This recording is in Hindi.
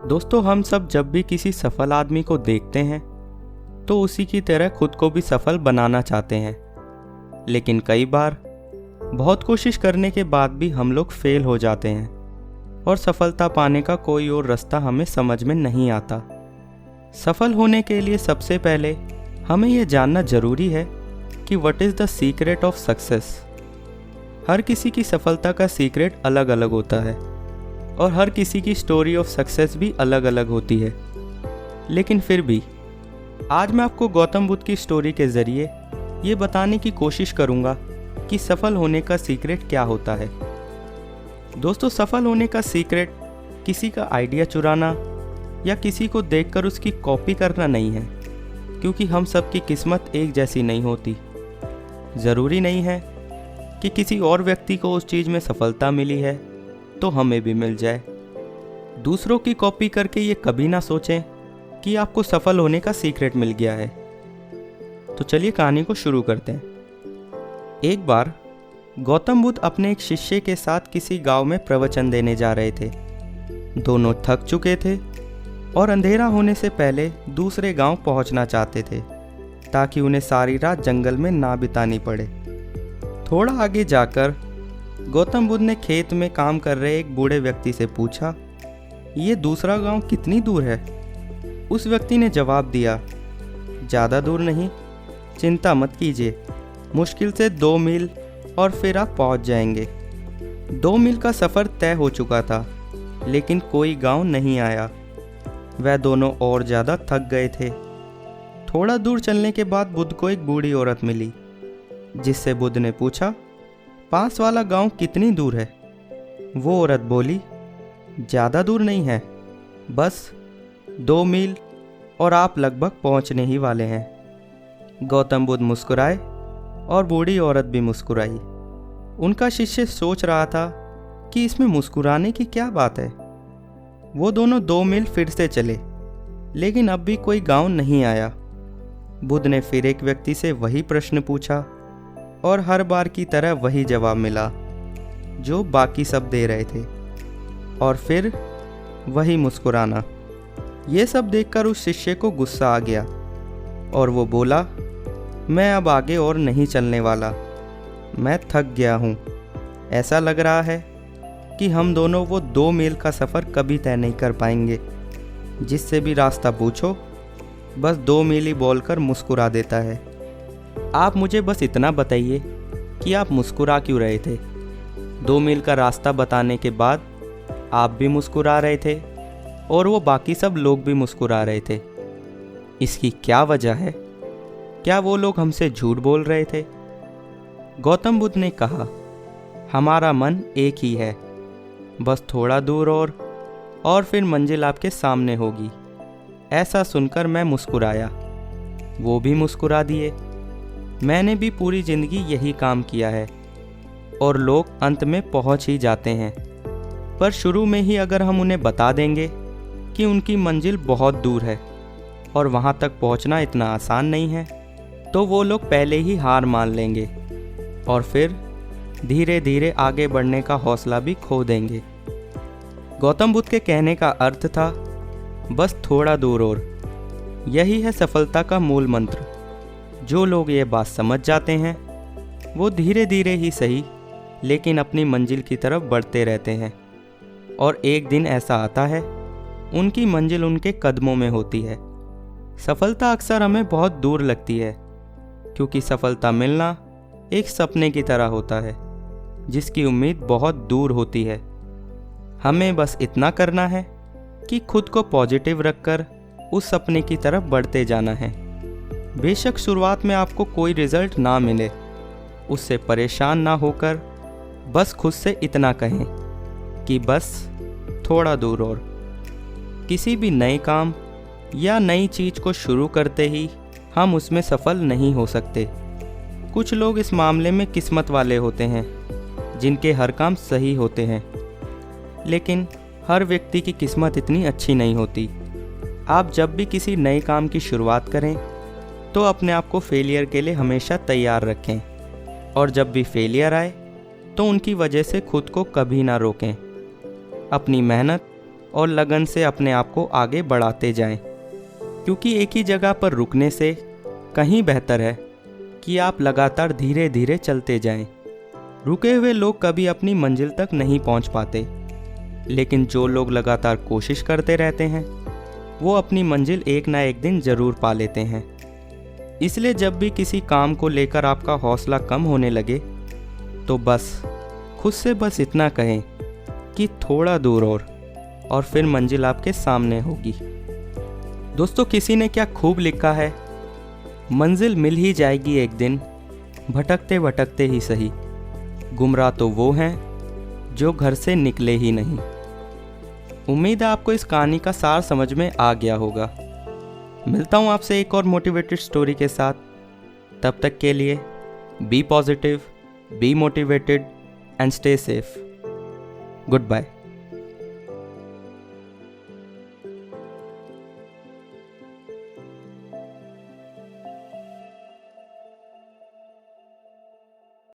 दोस्तों, हम सब जब भी किसी सफल आदमी को देखते हैं तो उसी की तरह खुद को भी सफल बनाना चाहते हैं। लेकिन कई बार बहुत कोशिश करने के बाद भी हम लोग फेल हो जाते हैं और सफलता पाने का कोई और रास्ता हमें समझ में नहीं आता। सफल होने के लिए सबसे पहले हमें यह जानना ज़रूरी है कि what is the secret of success. हर किसी की सफलता का सीक्रेट अलग अलग होता है और हर किसी की स्टोरी ऑफ सक्सेस भी अलग अलग होती है। लेकिन फिर भी आज मैं आपको गौतम बुद्ध की स्टोरी के ज़रिए ये बताने की कोशिश करूँगा कि सफल होने का सीक्रेट क्या होता है। दोस्तों, सफल होने का सीक्रेट किसी का आइडिया चुराना या किसी को देखकर उसकी कॉपी करना नहीं है, क्योंकि हम सब की किस्मत एक जैसी नहीं होती। ज़रूरी नहीं है कि किसी और व्यक्ति को उस चीज़ में सफलता मिली है तो हमें भी मिल जाए। दूसरों की कॉपी करके ये कभी ना सोचें कि आपको सफल होने का सीक्रेट मिल गया है। तो चलिए कहानी को शुरू करते हैं। एक बार गौतम बुद्ध अपने एक शिष्य के साथ किसी गांव में प्रवचन देने जा रहे थे। दोनों थक चुके थे और अंधेरा होने से पहले दूसरे गांव पहुंचना चाहते थे ताकि उन्हें सारी रात जंगल में ना बितानी पड़े। थोड़ा आगे जाकर गौतम बुद्ध ने खेत में काम कर रहे एक बूढ़े व्यक्ति से पूछा, ये दूसरा गांव कितनी दूर है? उस व्यक्ति ने जवाब दिया, ज़्यादा दूर नहीं, चिंता मत कीजिए, मुश्किल से 2 मील और फिर आप पहुंच जाएंगे। 2 मील का सफ़र तय हो चुका था, लेकिन कोई गांव नहीं आया। वह दोनों और ज़्यादा थक गए थे। थोड़ा दूर चलने के बाद बुद्ध को एक बूढ़ी औरत मिली, जिससे बुद्ध ने पूछा, पास वाला गांव कितनी दूर है? वो औरत बोली, ज़्यादा दूर नहीं है, बस 2 मील और आप लगभग पहुंचने ही वाले हैं। गौतम बुद्ध मुस्कुराए और बूढ़ी औरत भी मुस्कुराई। उनका शिष्य सोच रहा था कि इसमें मुस्कुराने की क्या बात है। वो दोनों 2 मील फिर से चले, लेकिन अब भी कोई गांव नहीं आया। बुद्ध ने फिर एक व्यक्ति से वही प्रश्न पूछा और हर बार की तरह वही जवाब मिला जो बाकी सब दे रहे थे, और फिर वही मुस्कुराना। ये सब देखकर उस शिष्य को गुस्सा आ गया और वो बोला, मैं अब आगे और नहीं चलने वाला, मैं थक गया हूँ। ऐसा लग रहा है कि हम दोनों वो 2 मील का सफ़र कभी तय नहीं कर पाएंगे। जिससे भी रास्ता पूछो बस 2 मील ही बोलकर मुस्कुरा देता है। आप मुझे बस इतना बताइए कि आप मुस्कुरा क्यों रहे थे? 2 मील का रास्ता बताने के बाद आप भी मुस्कुरा रहे थे और वो बाकी सब लोग भी मुस्कुरा रहे थे। इसकी क्या वजह है? क्या वो लोग हमसे झूठ बोल रहे थे? गौतम बुद्ध ने कहा, हमारा मन एक ही है, बस थोड़ा दूर और फिर मंजिल आपके सामने होगी। ऐसा सुनकर मैं मुस्कुराया, वो भी मुस्कुरा दिए। मैंने भी पूरी ज़िंदगी यही काम किया है और लोग अंत में पहुंच ही जाते हैं। पर शुरू में ही अगर हम उन्हें बता देंगे कि उनकी मंजिल बहुत दूर है और वहां तक पहुंचना इतना आसान नहीं है, तो वो लोग पहले ही हार मान लेंगे और फिर धीरे धीरे आगे बढ़ने का हौसला भी खो देंगे। गौतम बुद्ध के कहने का अर्थ था, बस थोड़ा दूर और। यही है सफलता का मूल मंत्र। जो लोग ये बात समझ जाते हैं वो धीरे धीरे ही सही, लेकिन अपनी मंजिल की तरफ बढ़ते रहते हैं। और एक दिन ऐसा आता है उनकी मंजिल उनके कदमों में होती है। सफलता अक्सर हमें बहुत दूर लगती है, क्योंकि सफलता मिलना एक सपने की तरह होता है जिसकी उम्मीद बहुत दूर होती है। हमें बस इतना करना है कि खुद को पॉजिटिव रखकर उस सपने की तरफ बढ़ते जाना है। बेशक शुरुआत में आपको कोई रिजल्ट ना मिले, उससे परेशान ना होकर बस खुद से इतना कहें कि बस थोड़ा दूर और। किसी भी नए काम या नई चीज़ को शुरू करते ही हम उसमें सफल नहीं हो सकते। कुछ लोग इस मामले में किस्मत वाले होते हैं, जिनके हर काम सही होते हैं, लेकिन हर व्यक्ति की किस्मत इतनी अच्छी नहीं होती। आप जब भी किसी नए काम की शुरुआत करें तो अपने आप को फेलियर के लिए हमेशा तैयार रखें, और जब भी फेलियर आए तो उनकी वजह से खुद को कभी ना रोकें। अपनी मेहनत और लगन से अपने आप को आगे बढ़ाते जाएं, क्योंकि एक ही जगह पर रुकने से कहीं बेहतर है कि आप लगातार धीरे धीरे चलते जाएं। रुके हुए लोग कभी अपनी मंजिल तक नहीं पहुंच पाते, लेकिन जो लोग लगातार कोशिश करते रहते हैं वो अपनी मंजिल एक ना एक दिन ज़रूर पा लेते हैं। इसलिए जब भी किसी काम को लेकर आपका हौसला कम होने लगे तो बस खुद से बस इतना कहें कि थोड़ा दूर और फिर मंजिल आपके सामने होगी। दोस्तों, किसी ने क्या खूब लिखा है, मंजिल मिल ही जाएगी एक दिन, भटकते भटकते ही सही, गुमराह तो वो हैं जो घर से निकले ही नहीं। उम्मीद है आपको इस कहानी का सार समझ में आ गया होगा। मिलता हूँ आपसे एक और मोटिवेटेड स्टोरी के साथ। तब तक के लिए be positive, be motivated and stay safe. Good bye.